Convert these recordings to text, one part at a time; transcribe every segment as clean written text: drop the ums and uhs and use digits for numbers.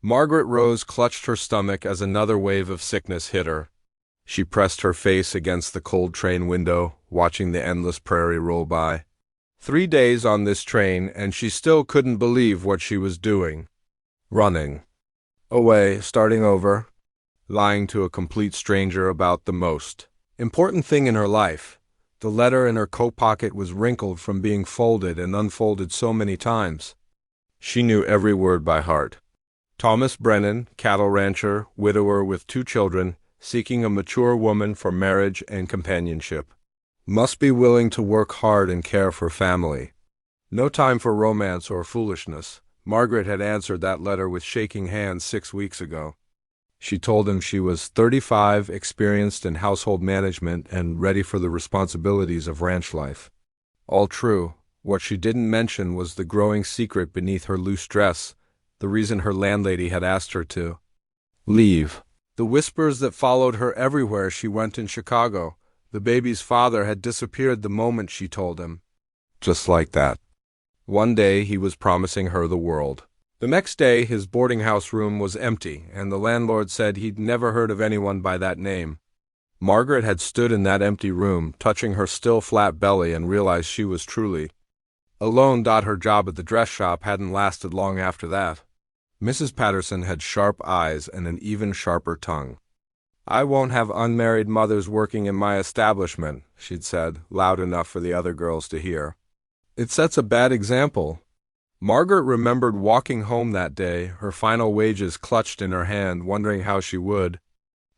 Margaret Rose clutched her stomach as another wave of sickness hit her. She pressed her face against the cold train window, watching the endless prairie roll by. 3 days on this train, and she still couldn't believe what she was doing. Running. Away, starting over. Lying to a complete stranger about the most important thing in her life. The letter in her coat pocket was wrinkled from being folded and unfolded so many times. She knew every word by heart. Thomas Brennan, cattle rancher, widower with 2 children, seeking a mature woman for marriage and companionship. Must be willing to work hard and care for family. No time for romance or foolishness. Margaret had answered that letter with shaking hands 6 weeks ago. She told him she was 35, experienced in household management, and ready for the responsibilities of ranch life. All true. What she didn't mention was the growing secret beneath her loose dress, the reason her landlady had asked her to leave. The whispers that followed her everywhere she went in Chicago. The baby's father had disappeared the moment she told him. Just like that. One day he was promising her the world. The next day his boarding house room was empty, and the landlord said he'd never heard of anyone by that name. Margaret had stood in that empty room, touching her still flat belly, and realized she was truly alone. Her job at the dress shop hadn't lasted long after that. Mrs. Patterson had sharp eyes and an even sharper tongue. "I won't have unmarried mothers working in my establishment," she'd said, loud enough for the other girls to hear. "It sets a bad example." Margaret remembered walking home that day, her final wages clutched in her hand, wondering how she would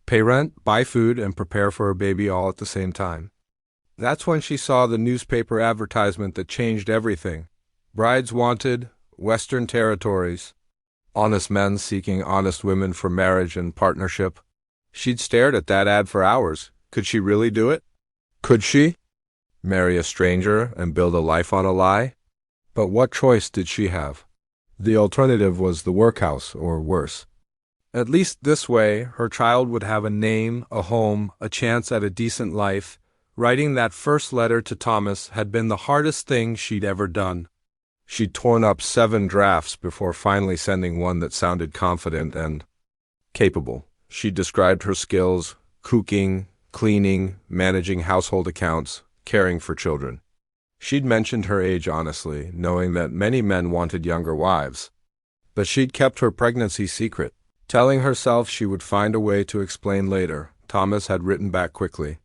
pay rent, buy food, and prepare for her baby all at the same time. That's when she saw the newspaper advertisement that changed everything. Brides wanted, Western Territories. Honest men seeking honest women for marriage and partnership. She'd stared at that ad for hours. Could she really do it? Could she? Marry a stranger and build a life on a lie? But what choice did she have? The alternative was the workhouse, or worse. At least this way, her child would have a name, a home, a chance at a decent life. Writing that first letter to Thomas had been the hardest thing she'd ever done. She'd torn up 7 drafts before finally sending one that sounded confident and capable. She described her skills: cooking, cleaning, managing household accounts, caring for children. She'd mentioned her age honestly, knowing that many men wanted younger wives. But she'd kept her pregnancy secret, telling herself she would find a way to explain later. Thomas had written back quickly.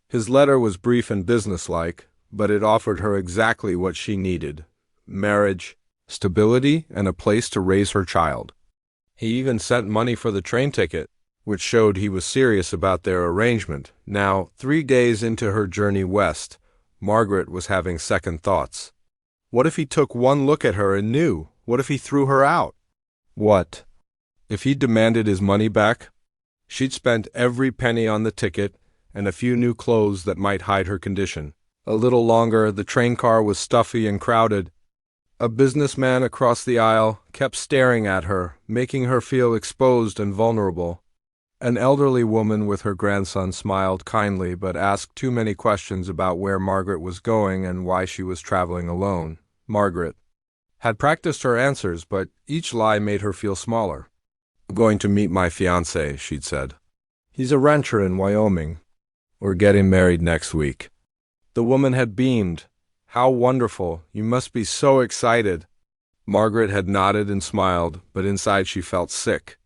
His letter was brief and businesslike, but it offered her exactly what she needed: marriage, stability, and a place to raise her child. He even sent money for the train ticket, which showed he was serious about their arrangement. Now, 3 days into her journey west, Margaret was having second thoughts. What if he took one look at her and knew? What if he threw her out? What if he demanded his money back? She'd spent every penny on the ticket and a few new clothes that might hide her condition. A little longer, the train car was stuffy and crowded. A businessman across the aisle kept staring at her, making her feel exposed and vulnerable. An elderly woman with her grandson smiled kindly but asked too many questions about where Margaret was going and why she was traveling alone. Margaret had practiced her answers, but each lie made her feel smaller. "I'm going to meet my fiancé," she'd said. "He's a rancher in Wyoming. We're getting married next week." The woman had beamed. "How wonderful. You must be so excited." Margaret had nodded and smiled, but inside she felt sick.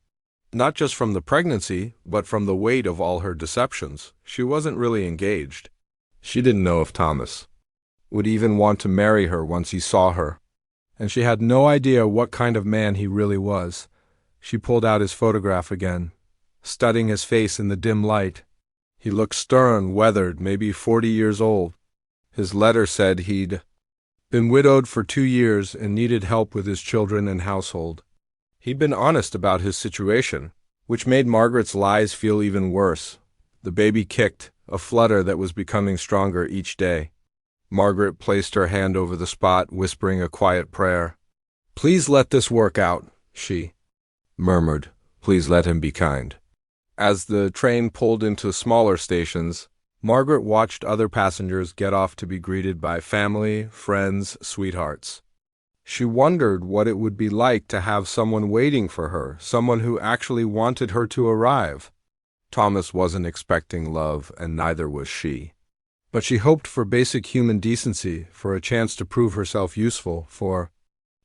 Not just from the pregnancy, but from the weight of all her deceptions. She wasn't really engaged. She didn't know if Thomas would even want to marry her once he saw her. And she had no idea what kind of man he really was. She pulled out his photograph again, studying his face in the dim light. He looked stern, weathered, maybe 40 years old. His letter said he'd been widowed for 2 years and needed help with his children and household. He'd been honest about his situation, which made Margaret's lies feel even worse. The baby kicked, a flutter that was becoming stronger each day. Margaret placed her hand over the spot, whispering a quiet prayer. "Please let this work out," she murmured. "Please let him be kind." As the train pulled into smaller stations, Margaret watched other passengers get off to be greeted by family, friends, sweethearts. She wondered what it would be like to have someone waiting for her, someone who actually wanted her to arrive. Thomas wasn't expecting love, and neither was she. But she hoped for basic human decency, for a chance to prove herself useful, for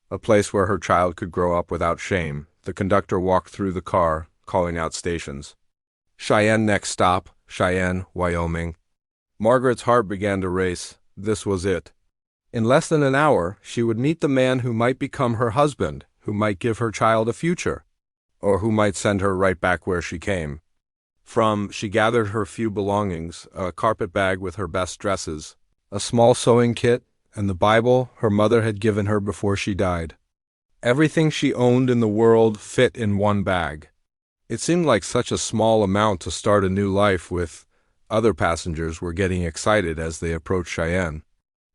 a place where her child could grow up without shame. The conductor walked through the car, calling out stations. Cheyenne next stop, Cheyenne, Wyoming. Margaret's heart began to race. This was it. In less than an hour, she would meet the man who might become her husband, who might give her child a future, or who might send her right back where she came. She gathered her few belongings, a carpet bag with her best dresses, a small sewing kit, and the Bible her mother had given her before she died. Everything she owned in the world fit in one bag. It seemed like such a small amount to start a new life with. Other passengers were getting excited as they approached Cheyenne.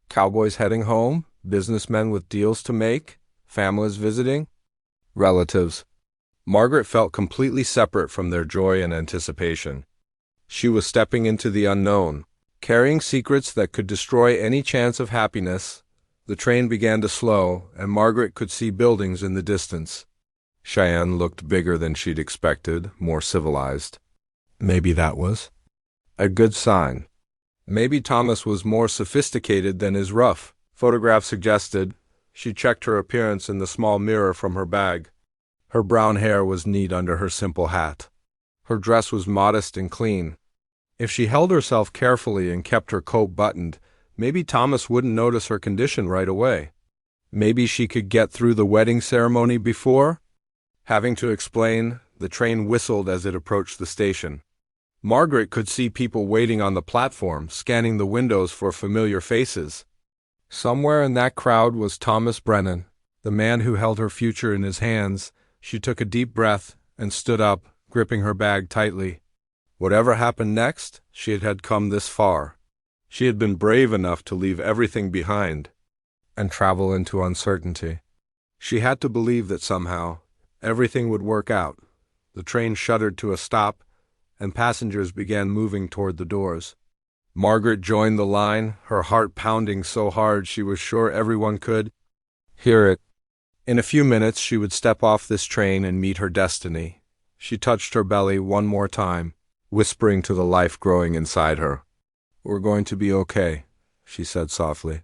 Cowboys heading home, businessmen with deals to make, families visiting, relatives. Margaret felt completely separate from their joy and anticipation. She was stepping into the unknown, carrying secrets that could destroy any chance of happiness. The train began to slow, and Margaret could see buildings in the distance. Cheyenne looked bigger than she'd expected, more civilized. Maybe that was a good sign. Maybe Thomas was more sophisticated than his rough photograph suggested. She checked her appearance in the small mirror from her bag. Her brown hair was neat under her simple hat. Her dress was modest and clean. If she held herself carefully and kept her coat buttoned, maybe Thomas wouldn't notice her condition right away. Maybe she could get through the wedding ceremony before having to explain. The train whistled as it approached the station. Margaret could see people waiting on the platform, scanning the windows for familiar faces. Somewhere in that crowd was Thomas Brennan, the man who held her future in his hands. She took a deep breath and stood up, gripping her bag tightly. Whatever happened next, she had come this far. She had been brave enough to leave everything behind and travel into uncertainty. She had to believe that somehow everything would work out. The train shuddered to a stop, and passengers began moving toward the doors. Margaret joined the line, her heart pounding so hard she was sure everyone could hear it. In a few minutes she would step off this train and meet her destiny. She touched her belly one more time, whispering to the life growing inside her. "We're going to be okay," she said softly.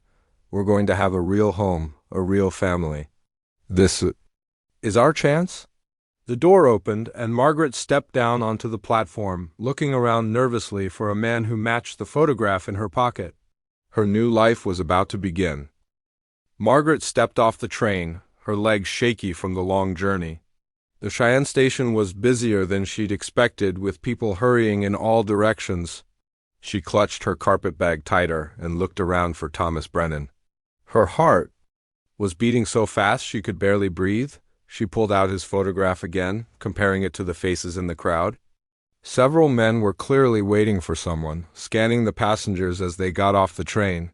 "We're going to have a real home, a real family. This is our chance?" The door opened, and Margaret stepped down onto the platform, looking around nervously for a man who matched the photograph in her pocket. Her new life was about to begin. Margaret stepped off the train, her legs shaky from the long journey. The Cheyenne station was busier than she'd expected, with people hurrying in all directions. She clutched her carpet bag tighter and looked around for Thomas Brennan. Her heart was beating so fast she could barely breathe. She pulled out his photograph again, comparing it to the faces in the crowd. Several men were clearly waiting for someone, scanning the passengers as they got off the train.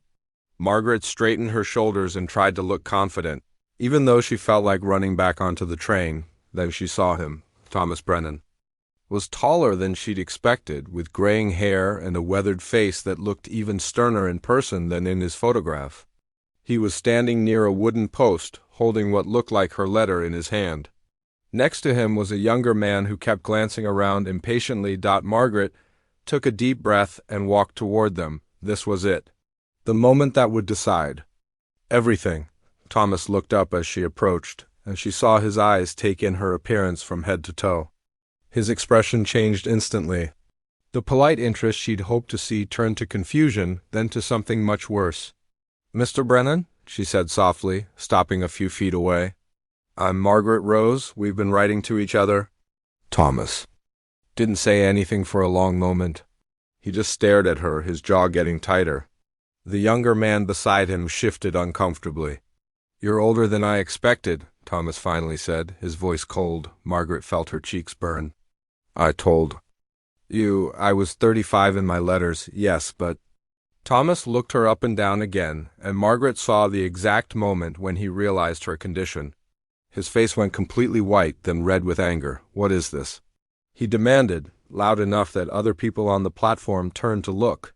Margaret straightened her shoulders and tried to look confident, even though she felt like running back onto the train. Then she saw him. Thomas Brennan was taller than she'd expected, with graying hair and a weathered face that looked even sterner in person than in his photograph. He was standing near a wooden post, holding what looked like her letter in his hand. Next to him was a younger man who kept glancing around impatiently. Margaret took a deep breath and walked toward them. This was it. The moment that would decide everything. Thomas looked up as she approached, and she saw his eyes take in her appearance from head to toe. His expression changed instantly. The polite interest she'd hoped to see turned to confusion, then to something much worse. "Mr. Brennan?" she said softly, stopping a few feet away. "I'm Margaret Rose. We've been writing to each other." Thomas didn't say anything for a long moment. He just stared at her, his jaw getting tighter. The younger man beside him shifted uncomfortably. "You're older than I expected," Thomas finally said, his voice cold. Margaret felt her cheeks burn. "I told you I was 35 in my letters, yes, but—" Thomas looked her up and down again, and Margaret saw the exact moment when he realized her condition. His face went completely white, then red with anger. "What is this?" he demanded, loud enough that other people on the platform turned to look.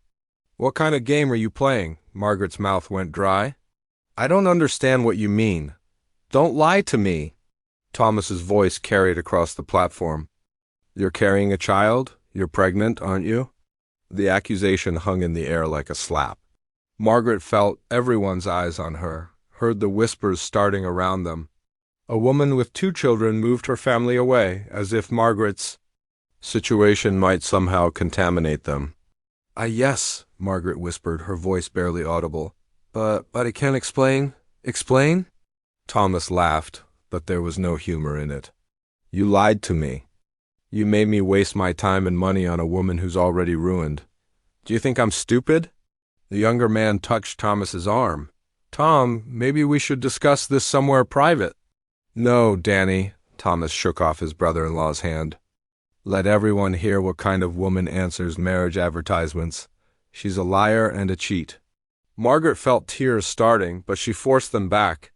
"What kind of game are you playing?" Margaret's mouth went dry. "I don't understand what you mean." Don't lie to me. Thomas's voice carried across the platform. You're carrying a child? You're pregnant, aren't you? The accusation hung in the air like a slap. Margaret felt everyone's eyes on her, heard the whispers starting around them. A woman with 2 children moved her family away, as if Margaret's situation might somehow contaminate them. Yes, Margaret whispered, her voice barely audible. But I can't explain. Explain? Thomas laughed, but there was no humor in it. You lied to me. You made me waste my time and money on a woman who's already ruined. Do you think I'm stupid? The younger man touched Thomas's arm. Tom, maybe we should discuss this somewhere private. No, Danny, Thomas shook off his brother-in-law's hand. Let everyone hear what kind of woman answers marriage advertisements. She's a liar and a cheat. Margaret felt tears starting, but she forced them back.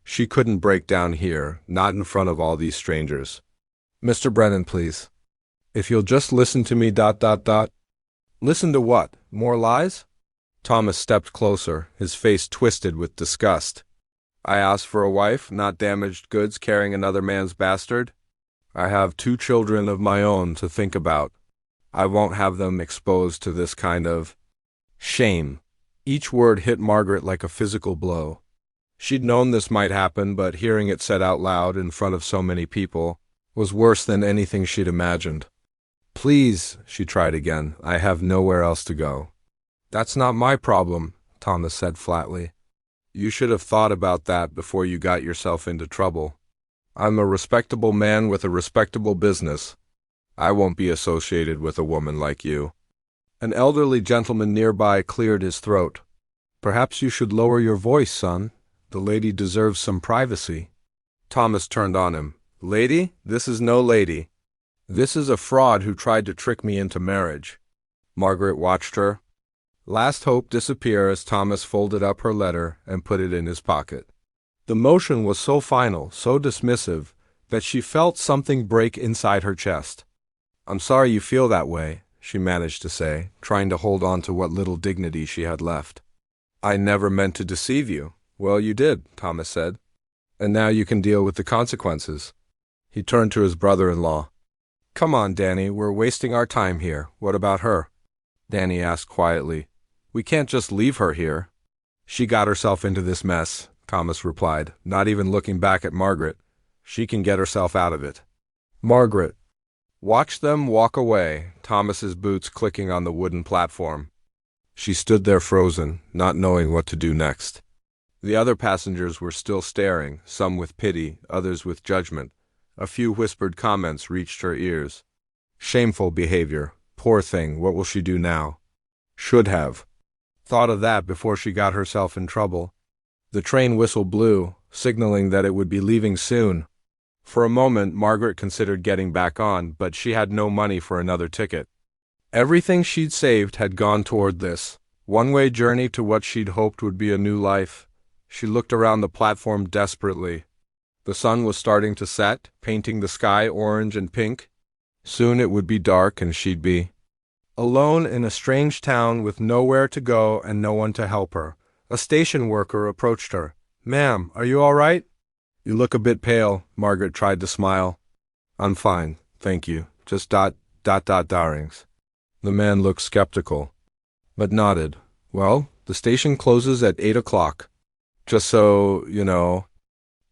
She couldn't break down here, not in front of all these strangers. Mr. Brennan, please. If you'll just listen to me, ... Listen to what? More lies? Thomas stepped closer, his face twisted with disgust. I asked for a wife, not damaged goods carrying another man's bastard. I have 2 children of my own to think about. I won't have them exposed to this kind of shame. Each word hit Margaret like a physical blow. She'd known this might happen, but hearing it said out loud in front of so many people was worse than anything she'd imagined. Please, she tried again, I have nowhere else to go. That's not my problem, Thomas said flatly. You should have thought about that before you got yourself into trouble. I'm a respectable man with a respectable business. I won't be associated with a woman like you. An elderly gentleman nearby cleared his throat. Perhaps you should lower your voice, son. The lady deserves some privacy. Thomas turned on him. Lady? This is no lady. This is a fraud who tried to trick me into marriage. Margaret watched her last hope disappear as Thomas folded up her letter and put it in his pocket. The motion was so final, so dismissive, that she felt something break inside her chest. I'm sorry you feel that way, she managed to say, trying to hold on to what little dignity she had left. I never meant to deceive you. Well, you did, Thomas said. And now you can deal with the consequences. He turned to his brother-in-law. Come on, Danny, we're wasting our time here. What about her? Danny asked quietly. We can't just leave her here. She got herself into this mess, Thomas replied, not even looking back at Margaret. She can get herself out of it. Margaret watched them walk away, Thomas's boots clicking on the wooden platform. She stood there frozen, not knowing what to do next. The other passengers were still staring, some with pity, others with judgment. A few whispered comments reached her ears. Shameful behavior. Poor thing, what will she do now? Should have thought of that before she got herself in trouble. The train whistle blew, signaling that it would be leaving soon. For a moment, Margaret considered getting back on, but she had no money for another ticket. Everything she'd saved had gone toward this one-way journey to what she'd hoped would be a new life. She looked around the platform desperately. The sun was starting to set, painting the sky orange and pink. Soon it would be dark and she'd be alone in a strange town with nowhere to go and no one to help her. A station worker approached her. Ma'am, are you all right? You look a bit pale, Margaret tried to smile. I'm fine, thank you. Just ... darlings. The man looked skeptical, but nodded. Well, the station closes at 8 o'clock. Just so, you know.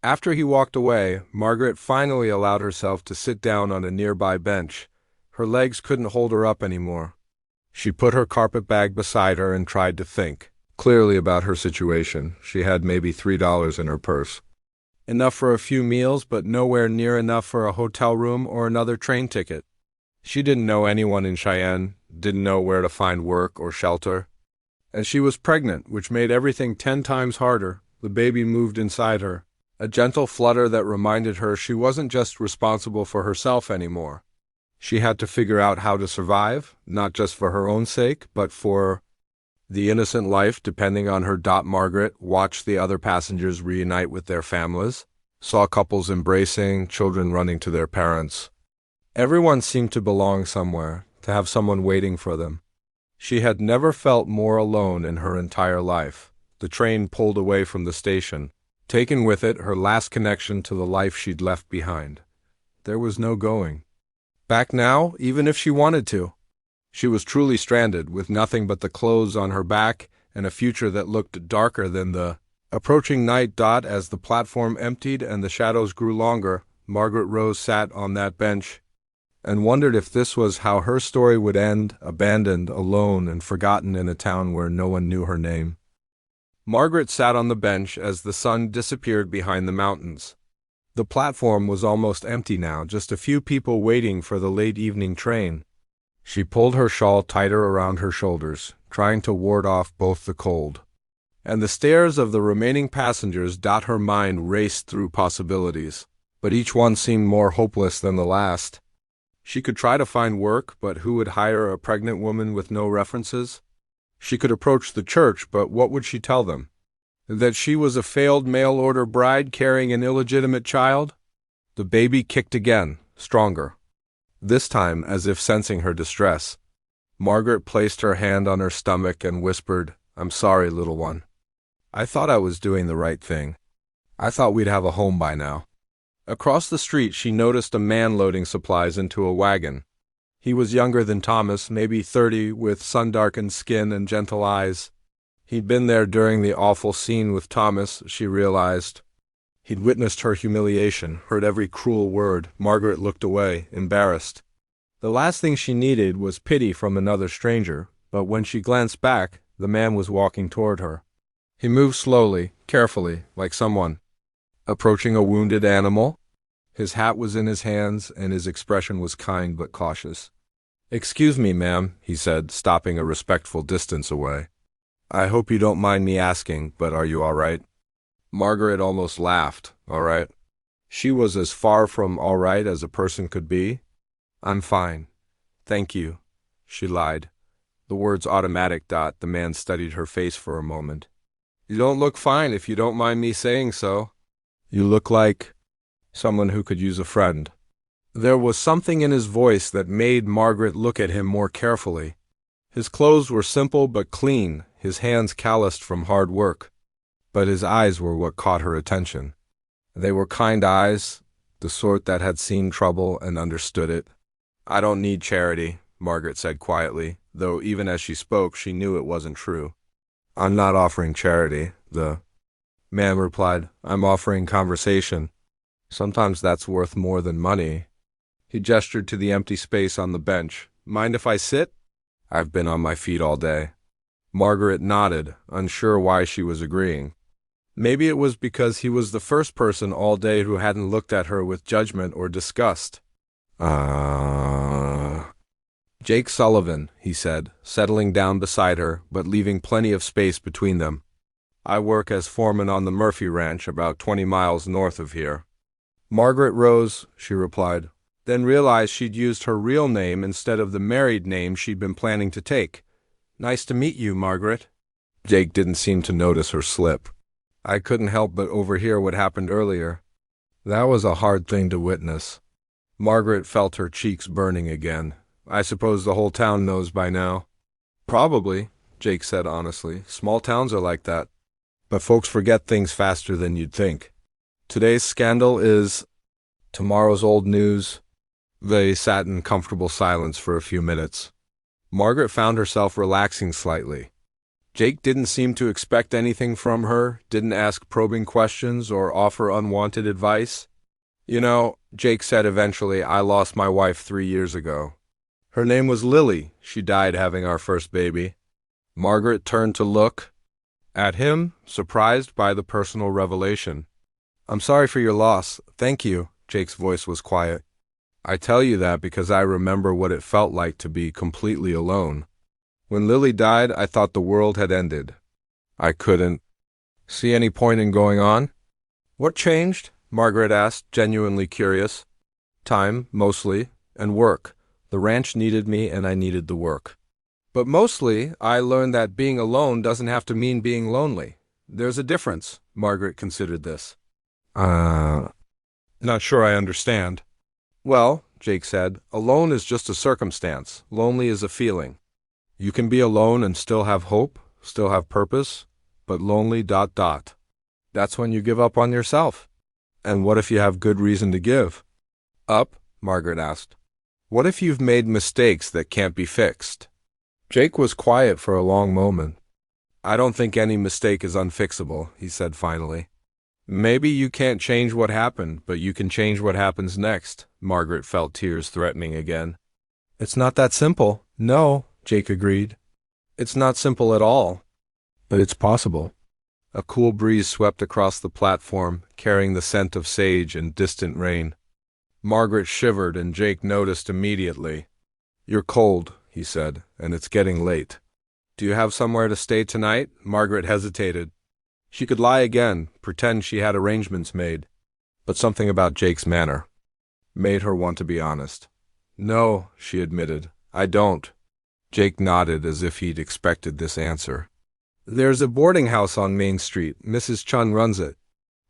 After he walked away, Margaret finally allowed herself to sit down on a nearby bench. Her legs couldn't hold her up anymore. She put her carpet bag beside her and tried to think clearly about her situation. She had maybe $3 in her purse. Enough for a few meals, but nowhere near enough for a hotel room or another train ticket. She didn't know anyone in Cheyenne, didn't know where to find work or shelter. And she was pregnant, which made everything 10 times harder. The baby moved inside her. A gentle flutter that reminded her she wasn't just responsible for herself anymore. She had to figure out how to survive, not just for her own sake, but for the innocent life depending on her. Margaret watched the other passengers reunite with their families, saw couples embracing, children running to their parents. Everyone seemed to belong somewhere, to have someone waiting for them. She had never felt more alone in her entire life. The train pulled away from the station. taking with it her last connection to the life she'd left behind. There was no going back now, even if she wanted to. She was truly stranded, with nothing but the clothes on her back and a future that looked darker than the approaching night. As the platform emptied and the shadows grew longer, Margaret Rose sat on that bench and wondered if this was how her story would end, abandoned, alone, and forgotten in a town where no one knew her name. Margaret sat on the bench as the sun disappeared behind the mountains. The platform was almost empty now, just a few people waiting for the late evening train. She pulled her shawl tighter around her shoulders, trying to ward off both the cold and the stares of the remaining passengers. Her mind raced through possibilities, but each one seemed more hopeless than the last. She could try to find work, but who would hire a pregnant woman with no references? She could approach the church, but what would she tell them? That she was a failed mail-order bride carrying an illegitimate child? The baby kicked again, stronger. This time, as if sensing her distress, Margaret placed her hand on her stomach and whispered, "I'm sorry, little one. I thought I was doing the right thing. I thought we'd have a home by now." Across the street, she noticed a man loading supplies into a wagon. He was younger than Thomas, maybe 30, with sun-darkened skin and gentle eyes. He'd been there during the awful scene with Thomas, she realized. He'd witnessed her humiliation, heard every cruel word. Margaret looked away, embarrassed. The last thing she needed was pity from another stranger, but when she glanced back, the man was walking toward her. He moved slowly, carefully, like someone approaching a wounded animal. His hat was in his hands, and his expression was kind but cautious. "Excuse me, ma'am," he said, stopping a respectful distance away. "I hope you don't mind me asking, but are you all right?" Margaret almost laughed. All right. She was as far from all right as a person could be. "I'm fine. Thank you," she lied. The words automatic. The man studied her face for a moment. "You don't look fine, if you don't mind me saying so. You look like someone who could use a friend." There was something in his voice that made Margaret look at him more carefully. His clothes were simple but clean, his hands calloused from hard work. But his eyes were what caught her attention. They were kind eyes, the sort that had seen trouble and understood it. "I don't need charity," Margaret said quietly, though even as she spoke she knew it wasn't true. "I'm not offering charity," the man replied. "I'm offering conversation. Sometimes that's worth more than money." He gestured to the empty space on the bench. "Mind if I sit? I've been on my feet all day." Margaret nodded, unsure why she was agreeing. Maybe it was because he was the first person all day who hadn't looked at her with judgment or disgust. Jake Sullivan," he said, settling down beside her, but leaving plenty of space between them. "I work as foreman on the Murphy Ranch, about 20 miles north of here." "Margaret Rose," she replied, then realized she'd used her real name instead of the married name she'd been planning to take. "Nice to meet you, Margaret." Jake didn't seem to notice her slip. "I couldn't help but overhear what happened earlier." That was a hard thing to witness. Margaret felt her cheeks burning again. "I suppose the whole town knows by now." "Probably," Jake said honestly. "Small towns are like that. But folks forget things faster than you'd think. Today's scandal is tomorrow's old news." They sat in comfortable silence for a few minutes. Margaret found herself relaxing slightly. Jake didn't seem to expect anything from her, didn't ask probing questions or offer unwanted advice. "You know," Jake said eventually, "I lost my wife 3 years ago. Her name was Lily. She died having our first baby." Margaret turned to look at him, surprised by the personal revelation. "I'm sorry for your loss. Thank you." Jake's voice was quiet. "I tell you that because I remember what it felt like to be completely alone. When Lily died, I thought the world had ended. I couldn't see any point in going on." "What changed?" Margaret asked, genuinely curious. "Time, mostly, and work. The ranch needed me and I needed the work. But mostly, I learned that being alone doesn't have to mean being lonely. There's a difference." Margaret considered this. Not sure I understand." "Well," Jake said, "alone is just a circumstance. Lonely is a feeling. You can be alone and still have hope, still have purpose, but lonely. That's when you give up on yourself. And what if you have good reason to give up? Margaret asked. What if you've made mistakes that can't be fixed? Jake was quiet for a long moment. I don't think any mistake is unfixable, he said finally. Maybe you can't change what happened, but you can change what happens next. Margaret felt tears threatening again. It's not that simple. No, Jake agreed. It's not simple at all. But it's possible. A cool breeze swept across the platform, carrying the scent of sage and distant rain. Margaret shivered, and Jake noticed immediately. You're cold, he said, and it's getting late. Do you have somewhere to stay tonight? Margaret hesitated. She could lie again, pretend she had arrangements made. But something about Jake's manner made her want to be honest. No, she admitted, I don't. Jake nodded as if he'd expected this answer. There's a boarding house on Main Street. Mrs. Chun runs it.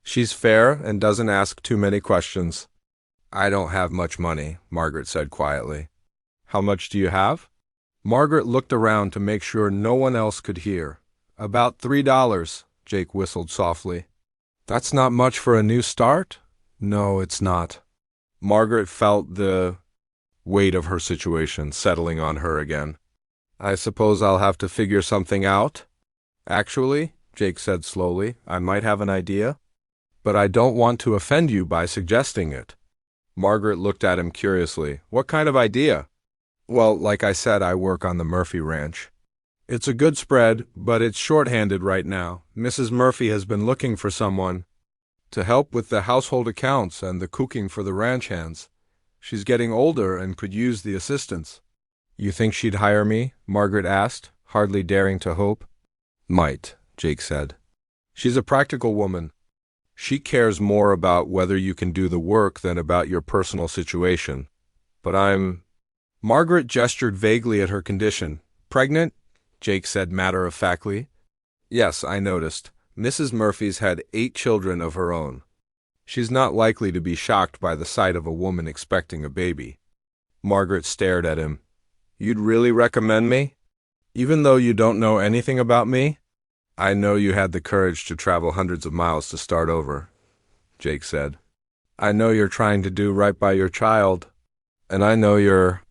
She's fair and doesn't ask too many questions. I don't have much money, Margaret said quietly. How much do you have? Margaret looked around to make sure no one else could hear. About $3, Jake whistled softly. That's not much for a new start? No, it's not. Margaret felt the weight of her situation settling on her again. I suppose I'll have to figure something out? Actually, Jake said slowly, I might have an idea. But I don't want to offend you by suggesting it. Margaret looked at him curiously. What kind of idea? Well, like I said, I work on the Murphy Ranch. It's a good spread, but it's short-handed right now. Mrs. Murphy has been looking for someone to help with the household accounts and the cooking for the ranch hands. She's getting older and could use the assistance. You think she'd hire me? Margaret asked, hardly daring to hope. Might, Jake said. She's a practical woman. She cares more about whether you can do the work than about your personal situation. But Margaret gestured vaguely at her condition. Pregnant? Jake said matter-of-factly. Yes, I noticed. Mrs. Murphy's had 8 children of her own. She's not likely to be shocked by the sight of a woman expecting a baby. Margaret stared at him. You'd really recommend me? Even though you don't know anything about me? I know you had the courage to travel hundreds of miles to start over, Jake said. I know you're trying to do right by your child. And I know you're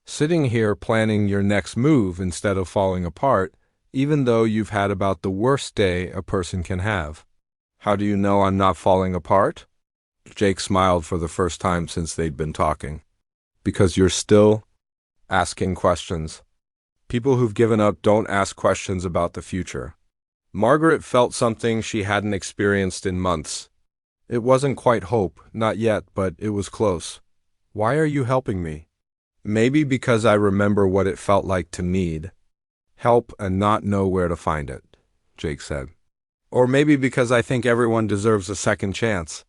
sitting here planning your next move instead of falling apart, even though you've had about the worst day a person can have. How do you know I'm not falling apart? Jake smiled for the first time since they'd been talking. Because you're still asking questions. People who've given up don't ask questions about the future. Margaret felt something she hadn't experienced in months. It wasn't quite hope, not yet, but it was close. Why are you helping me? Maybe because I remember what it felt like to need help and not know where to find it, Jake said. Or maybe because I think everyone deserves a second chance.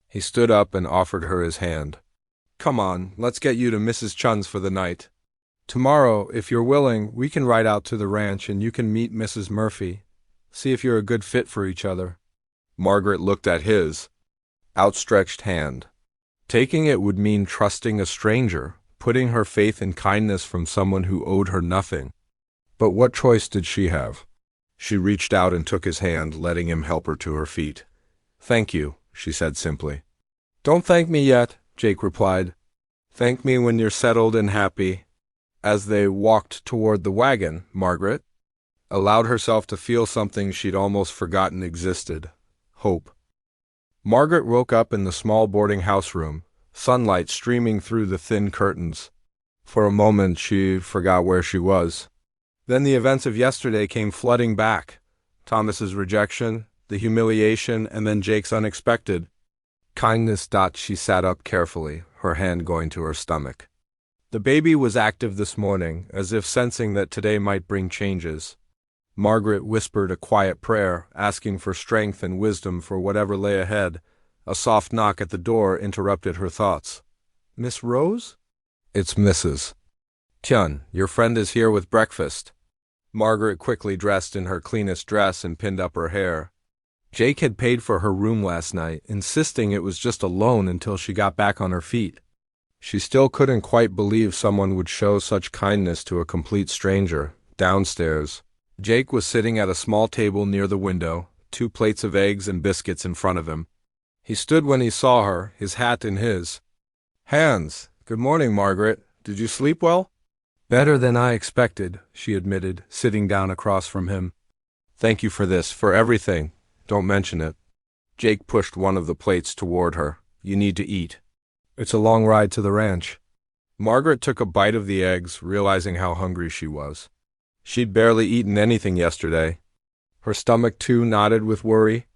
He stood up and offered her his hand. Come on, let's get you to Mrs. Chun's for the night. Tomorrow, if you're willing, we can ride out to the ranch and you can meet Mrs. Murphy. See if you're a good fit for each other. Margaret looked at his outstretched hand. Taking it would mean trusting a stranger, putting her faith in kindness from someone who owed her nothing. But what choice did she have? She reached out and took his hand, letting him help her to her feet. Thank you, she said simply. Don't thank me yet, Jake replied. Thank me when you're settled and happy. As they walked toward the wagon, Margaret allowed herself to feel something she'd almost forgotten existed. Hope. Margaret woke up in the small boarding house room, sunlight streaming through the thin curtains. For a moment she forgot where she was. Then the events of yesterday came flooding back. Thomas's rejection, the humiliation, and then Jake's unexpected kindness. She sat up carefully, her hand going to her stomach. The baby was active this morning, as if sensing that today might bring changes. Margaret whispered a quiet prayer, asking for strength and wisdom for whatever lay ahead. A soft knock at the door interrupted her thoughts. Miss Rose? It's Mrs. Chun, your friend is here with breakfast. Margaret quickly dressed in her cleanest dress and pinned up her hair. Jake had paid for her room last night, insisting it was just a loan until she got back on her feet. She still couldn't quite believe someone would show such kindness to a complete stranger. Downstairs, Jake was sitting at a small table near the window, 2 plates of eggs and biscuits in front of him. He stood when he saw her, his hat in his hands. "Good morning, Margaret. Did you sleep well?" "Better than I expected," she admitted, sitting down across from him. "Thank you for this, for everything. Don't mention it." Jake pushed one of the plates toward her. "You need to eat. It's a long ride to the ranch." Margaret took a bite of the eggs, realizing how hungry she was. She'd barely eaten anything yesterday. Her stomach, too, nodded with worry.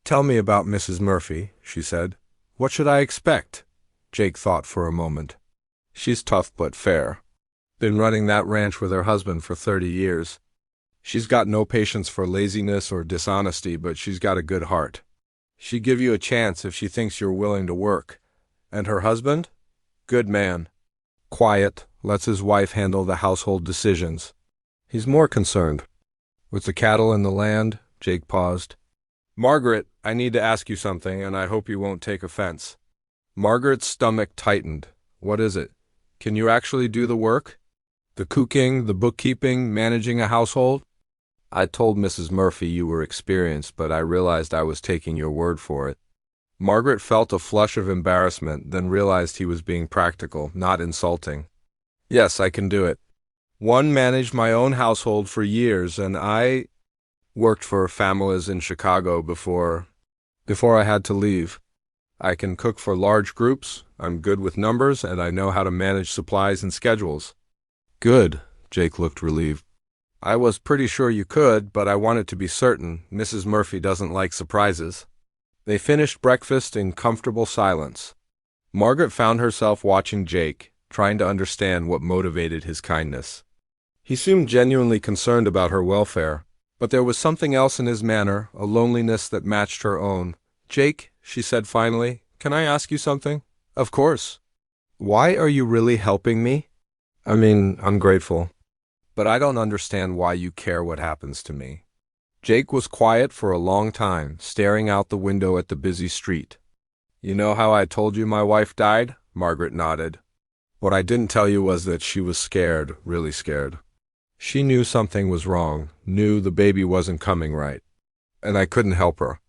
"Tell me about Mrs. Murphy," she said. "What should I expect?" Jake thought for a moment. "She's tough but fair. Been running that ranch with her husband for 30 years. She's got no patience for laziness or dishonesty, but she's got a good heart. She'd give you a chance if she thinks you're willing to work. And her husband? Good man. Quiet, lets his wife handle the household decisions. He's more concerned with the cattle and the land." Jake paused. "Margaret, I need to ask you something, and I hope you won't take offense." Margaret's stomach tightened. "What is it? Can you actually do the work? The cooking, the bookkeeping, managing a household?" "I told Mrs. Murphy you were experienced, but I realized I was taking your word for it." Margaret felt a flush of embarrassment, then realized he was being practical, not insulting. "Yes, I can do it. One, managed my own household for years, and I worked for families in Chicago before I had to leave. I can cook for large groups, I'm good with numbers, and I know how to manage supplies and schedules." "Good." Jake looked relieved. "I was pretty sure you could, but I wanted to be certain. Mrs. Murphy doesn't like surprises." They finished breakfast in comfortable silence. Margaret found herself watching Jake, trying to understand what motivated his kindness. He seemed genuinely concerned about her welfare, but there was something else in his manner, a loneliness that matched her own. "Jake," she said finally, "can I ask you something?" "Of course." "Why are you really helping me? I'm grateful. But I don't understand why you care what happens to me." Jake was quiet for a long time, staring out the window at the busy street. "You know how I told you my wife died?" Margaret nodded. "What I didn't tell you was that she was scared, really scared. She knew something was wrong, knew the baby wasn't coming right. And I couldn't help her.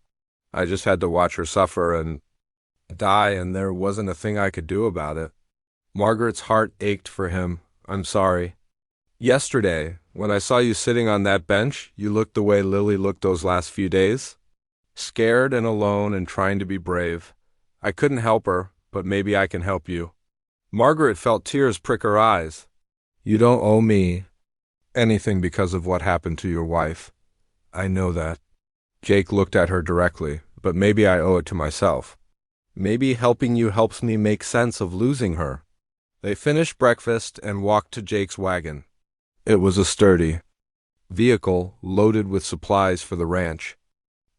I just had to watch her suffer and die, and there wasn't a thing I could do about it." Margaret's heart ached for him. "I'm sorry. Yesterday, when I saw you sitting on that bench, you looked the way Lily looked those last few days. Scared and alone and trying to be brave. I couldn't help her, but maybe I can help you." Margaret felt tears prick her eyes. "You don't owe me anything because of what happened to your wife. I know that." Jake looked at her directly. "But maybe I owe it to myself. Maybe helping you helps me make sense of losing her." They finished breakfast and walked to Jake's wagon. It was a sturdy vehicle loaded with supplies for the ranch.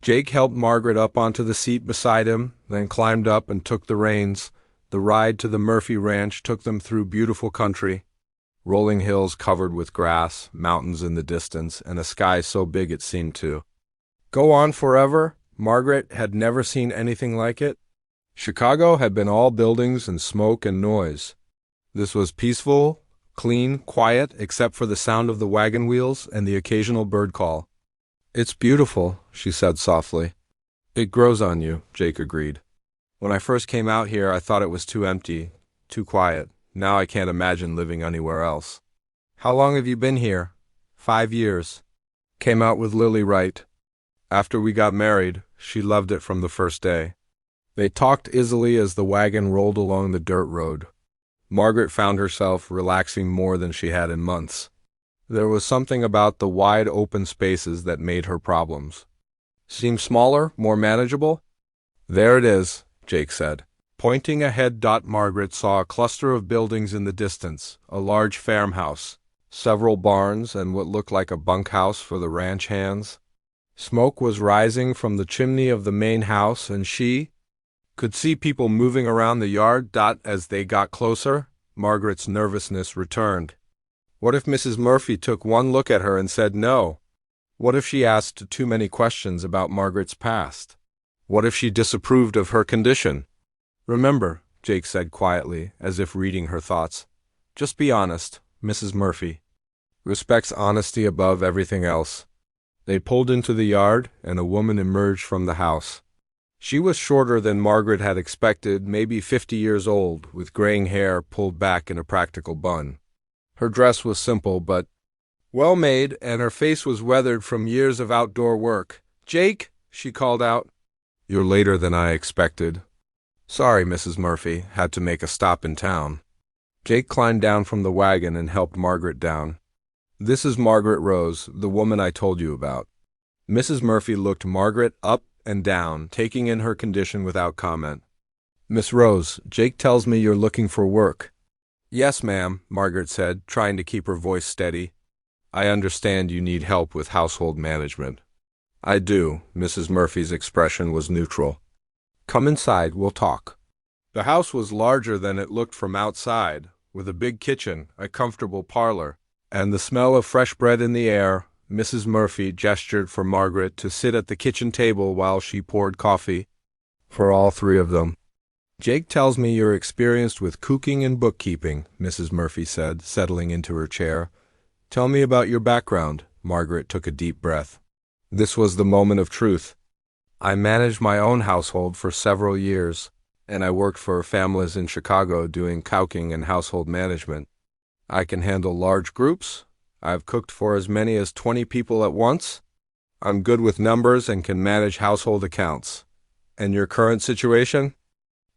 Jake helped Margaret up onto the seat beside him, then climbed up and took the reins. The ride to the Murphy ranch took them through beautiful country, rolling hills covered with grass, mountains in the distance, and a sky so big it seemed to go on forever. Margaret had never seen anything like it. Chicago had been all buildings and smoke and noise. This was peaceful, clean, quiet, except for the sound of the wagon wheels and the occasional bird call. "It's beautiful," she said softly. "It grows on you," Jake agreed. "When I first came out here, I thought it was too empty, too quiet. Now I can't imagine living anywhere else." "How long have you been here?" 5 years. Came out with Lily right after we got married. She loved it from the first day." They talked easily as the wagon rolled along the dirt road. Margaret found herself relaxing more than she had in months. There was something about the wide open spaces that made her problems seem smaller, more manageable. "There it is," Jake said. Pointing ahead, Margaret saw a cluster of buildings in the distance, a large farmhouse, several barns, and what looked like a bunkhouse for the ranch hands. Smoke was rising from the chimney of the main house, and she could see people moving around the yard. As they got closer, Margaret's nervousness returned. What if Mrs. Murphy took one look at her and said no? What if she asked too many questions about Margaret's past? What if she disapproved of her condition? "Remember," Jake said quietly, as if reading her thoughts, "just be honest. Mrs. Murphy respects honesty above everything else." They pulled into the yard, and a woman emerged from the house. She was shorter than Margaret had expected, maybe 50 years old, with graying hair pulled back in a practical bun. Her dress was simple but well made, and her face was weathered from years of outdoor work. "Jake," she called out. "You're later than I expected." "Sorry, Mrs. Murphy, had to make a stop in town." Jake climbed down from the wagon and helped Margaret down. "This is Margaret Rose, the woman I told you about." Mrs. Murphy looked Margaret up and down, taking in her condition without comment. "Miss Rose, Jake tells me you're looking for work." "Yes, ma'am," Margaret said, trying to keep her voice steady. "I understand you need help with household management." "I do." Mrs. Murphy's expression was neutral. "Come inside, we'll talk." The house was larger than it looked from outside, with a big kitchen, a comfortable parlor, and the smell of fresh bread in the air. Mrs. Murphy gestured for Margaret to sit at the kitchen table while she poured coffee for all three of them. "Jake tells me you're experienced with cooking and bookkeeping," Mrs. Murphy said, settling into her chair. "Tell me about your background." Margaret took a deep breath. This was the moment of truth. "I managed my own household for several years, and I worked for families in Chicago doing cooking and household management. I can handle large groups. I've cooked for as many as 20 people at once. I'm good with numbers and can manage household accounts." "And your current situation?"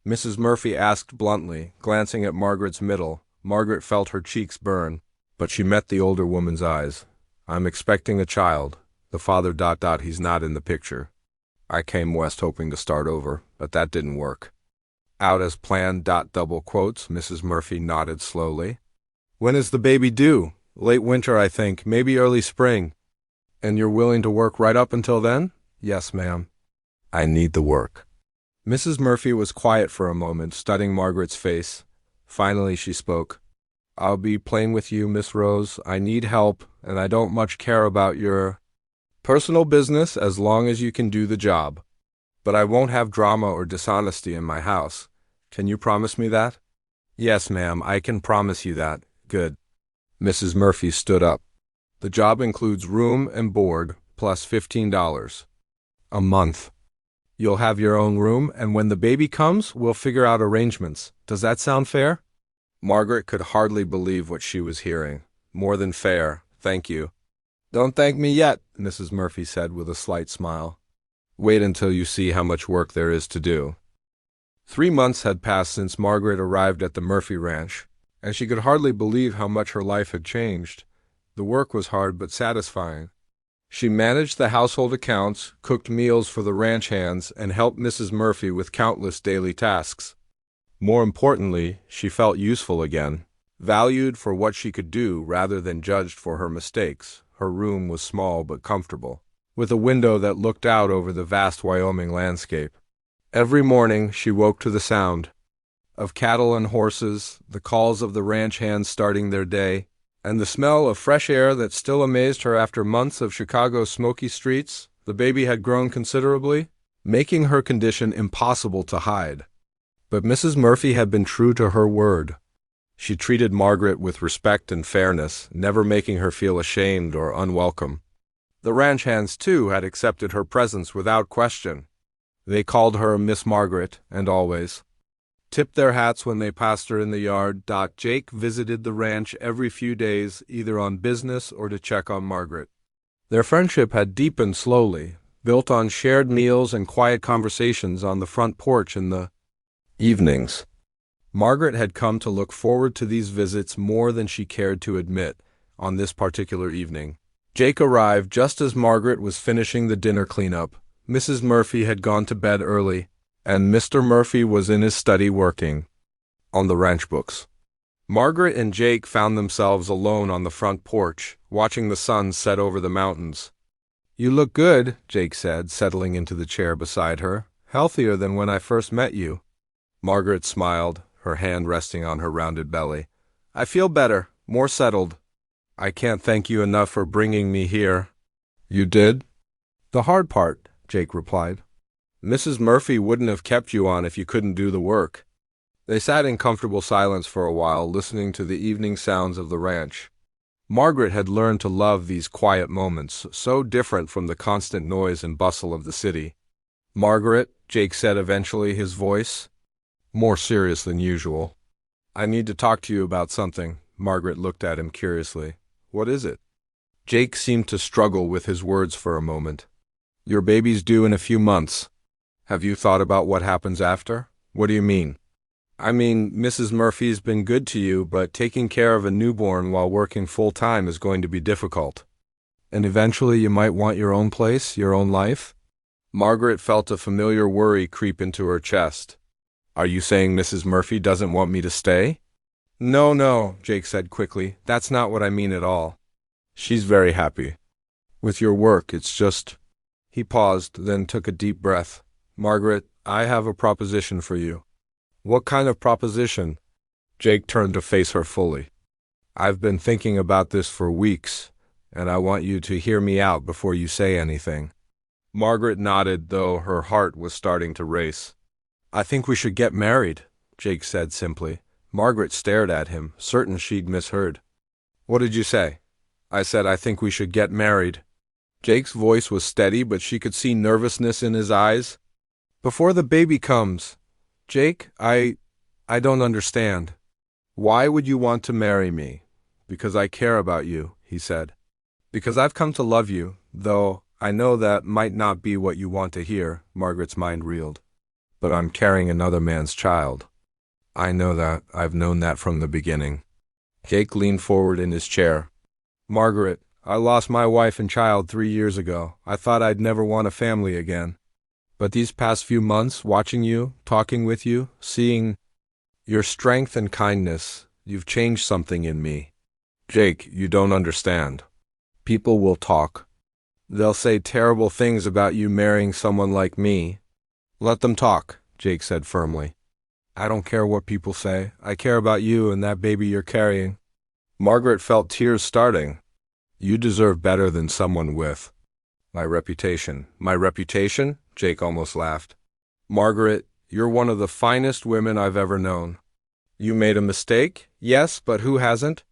Mrs. Murphy asked bluntly, glancing at Margaret's middle. Margaret felt her cheeks burn, but she met the older woman's eyes. "I'm expecting a child. The father ... he's not in the picture. I came west hoping to start over, but that didn't work." "Out as planned ... double quotes." Mrs. Murphy nodded slowly. "When is the baby due?" "Late winter, I think, maybe early spring." "And you're willing to work right up until then?" "Yes, ma'am." "I need the work." Mrs. Murphy was quiet for a moment, studying Margaret's face. Finally she spoke. "I'll be plain with you, Miss Rose. I need help, and I don't much care about your personal business as long as you can do the job. But I won't have drama or dishonesty in my house. Can you promise me that?" "Yes, ma'am, I can promise you that." "Good." Mrs. Murphy stood up. "The job includes room and board, plus $15 a month. You'll have your own room, and when the baby comes, we'll figure out arrangements. Does that sound fair?" Margaret could hardly believe what she was hearing. "More than fair, thank you." "Don't thank me yet," Mrs. Murphy said with a slight smile. "Wait until you see how much work there is to do." 3 months had passed since Margaret arrived at the Murphy Ranch, and she could hardly believe how much her life had changed. The work was hard but satisfying. She managed the household accounts, cooked meals for the ranch hands, and helped Mrs. Murphy with countless daily tasks. More importantly, she felt useful again, valued for what she could do rather than judged for her mistakes. Her room was small but comfortable, with a window that looked out over the vast Wyoming landscape. Every morning she woke to the sound of cattle and horses, the calls of the ranch hands starting their day, and the smell of fresh air that still amazed her after months of Chicago's smoky streets. The baby had grown considerably, making her condition impossible to hide. But Mrs. Murphy had been true to her word. She treated Margaret with respect and fairness, never making her feel ashamed or unwelcome. The ranch hands, too, had accepted her presence without question. They called her Miss Margaret, and always tipped their hats when they passed her in the yard. Jake visited the ranch every few days, either on business or to check on Margaret. Their friendship had deepened slowly, built on shared meals and quiet conversations on the front porch in the evenings. Margaret had come to look forward to these visits more than she cared to admit. On this particular evening, Jake arrived just as Margaret was finishing the dinner cleanup. Mrs. Murphy had gone to bed early, and Mr. Murphy was in his study working on the ranch books. Margaret and Jake found themselves alone on the front porch, watching the sun set over the mountains. "You look good," Jake said, settling into the chair beside her. "Healthier than when I first met you." Margaret smiled, her hand resting on her rounded belly. "I feel better, more settled. I can't thank you enough for bringing me here." "You did?" "The hard part," Jake replied. "Mrs. Murphy wouldn't have kept you on if you couldn't do the work." They sat in comfortable silence for a while, listening to the evening sounds of the ranch. Margaret had learned to love these quiet moments, so different from the constant noise and bustle of the city. "Margaret," Jake said eventually, his voice more serious than usual. "I need to talk to you about something." Margaret looked at him curiously. "What is it?" Jake seemed to struggle with his words for a moment. "Your baby's due in a few months. Have you thought about what happens after?" "What do you mean?" "I mean, Mrs. Murphy's been good to you, but taking care of a newborn while working full-time is going to be difficult. And eventually you might want your own place, your own life?" Margaret felt a familiar worry creep into her chest. "Are you saying Mrs. Murphy doesn't want me to stay?" No, Jake said quickly. "That's not what I mean at all. She's very happy with your work. It's just—" He paused, then took a deep breath. "Margaret, I have a proposition for you." "What kind of proposition?" Jake turned to face her fully. "I've been thinking about this for weeks, and I want you to hear me out before you say anything." Margaret nodded, though her heart was starting to race. "I think we should get married," Jake said simply. Margaret stared at him, certain she'd misheard. "What did you say?" "I said I think we should get married." Jake's voice was steady, but she could see nervousness in his eyes. "Before the baby comes. Jake, I don't understand." "Why would you want to marry me?" "Because I care about you," he said. "Because I've come to love you, though I know that might not be what you want to hear." Margaret's mind reeled. "But I'm carrying another man's child." "I know that. I've known that from the beginning." Jake leaned forward in his chair. "Margaret, I lost my wife and child 3 years ago. I thought I'd never want a family again. But these past few months, watching you, talking with you, seeing your strength and kindness, you've changed something in me. Jake, you don't understand. People will talk. They'll say terrible things about you marrying someone like me." "Let them talk," Jake said firmly. "I don't care what people say. I care about you and that baby you're carrying." Margaret felt tears starting. "You deserve better than someone with my reputation." "My reputation?" Jake almost laughed. "Margaret, you're one of the finest women I've ever known. You made a mistake? Yes, but who hasn't?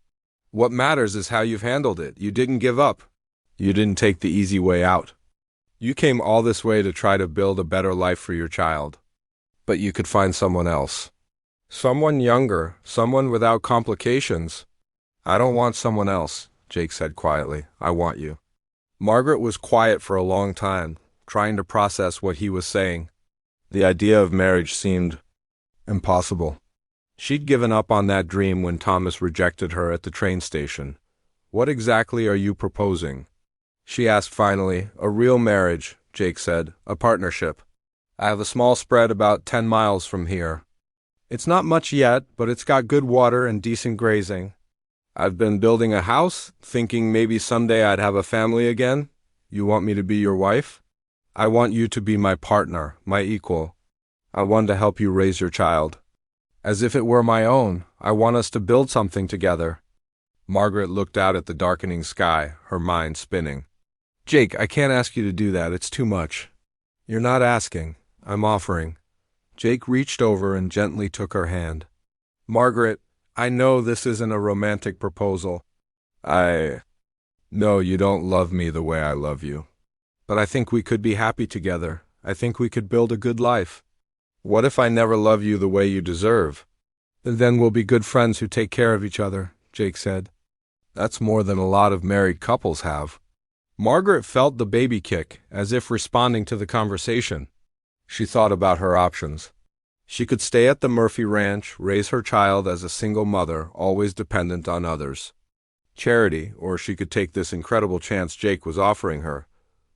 What matters is how you've handled it. You didn't give up. You didn't take the easy way out. You came all this way to try to build a better life for your child. But you could find someone else. Someone younger, someone without complications." "I don't want someone else," Jake said quietly. "I want you." Margaret was quiet for a long time, trying to process what he was saying. The idea of marriage seemed impossible. She'd given up on that dream when Thomas rejected her at the train station. "What exactly are you proposing?" she asked finally. "A real marriage," Jake said. "A partnership. I have a small spread about 10 miles from here. It's not much yet, but it's got good water and decent grazing. I've been building a house, thinking maybe someday I'd have a family again. You want me to be your wife? I want you to be my partner, my equal. I want to help you raise your child. As if it were my own. I want us to build something together." Margaret looked out at the darkening sky, her mind spinning. "Jake, I can't ask you to do that. It's too much." "You're not asking. I'm offering." Jake reached over and gently took her hand. "Margaret, I know this isn't a romantic proposal. I know you don't love me the way I love you. But I think we could be happy together. I think we could build a good life." "What if I never love you the way you deserve?" "Then we'll be good friends who take care of each other," Jake said. "That's more than a lot of married couples have." Margaret felt the baby kick, as if responding to the conversation. She thought about her options. She could stay at the Murphy Ranch, raise her child as a single mother, always dependent on others. Charity, or she could take this incredible chance Jake was offering her.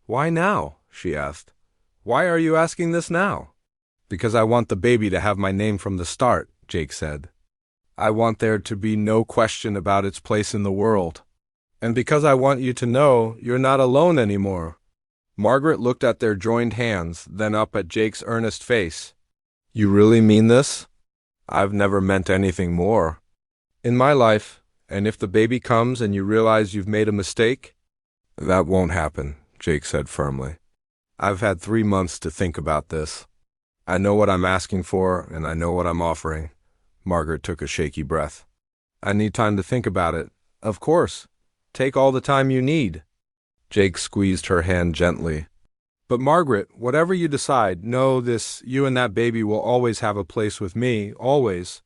"Why now?" she asked. "Why are you asking this now?" "Because I want the baby to have my name from the start," Jake said. "I want there to be no question about its place in the world. And because I want you to know you're not alone anymore." Margaret looked at their joined hands, then up at Jake's earnest face. "You really mean this?" "I've never meant anything more. In my life, and if the baby comes and you realize you've made a mistake?" "That won't happen," Jake said firmly. "I've had 3 months to think about this. I know what I'm asking for, and I know what I'm offering." Margaret took a shaky breath. "I need time to think about it." "Of course. Take all the time you need. Jake squeezed her hand gently. But Margaret, whatever you decide, know this, you and that baby will always have a place with me, always.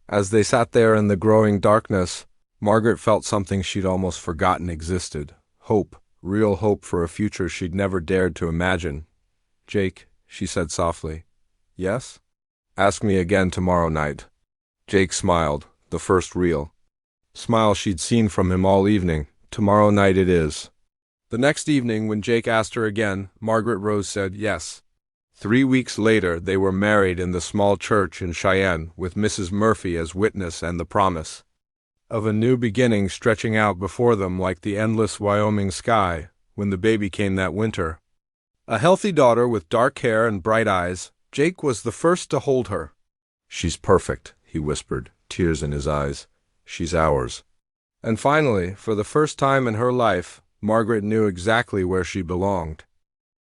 As they sat there in the growing darkness, Margaret felt something she'd almost forgotten existed. Hope, real hope for a future she'd never dared to imagine. Jake, she said softly. Yes? Ask me again tomorrow night. Jake smiled, the first real smile she'd seen from him all evening. Tomorrow night it is. The next evening, when Jake asked her again, Margaret Rose said yes. 3 weeks later, they were married in the small church in Cheyenne, with Mrs. Murphy as witness and the promise of a new beginning stretching out before them like the endless Wyoming sky when the baby came that winter. A healthy daughter with dark hair and bright eyes, Jake was the first to hold her. She's perfect, he whispered, tears in his eyes. She's ours. And finally, for the first time in her life, Margaret knew exactly where she belonged.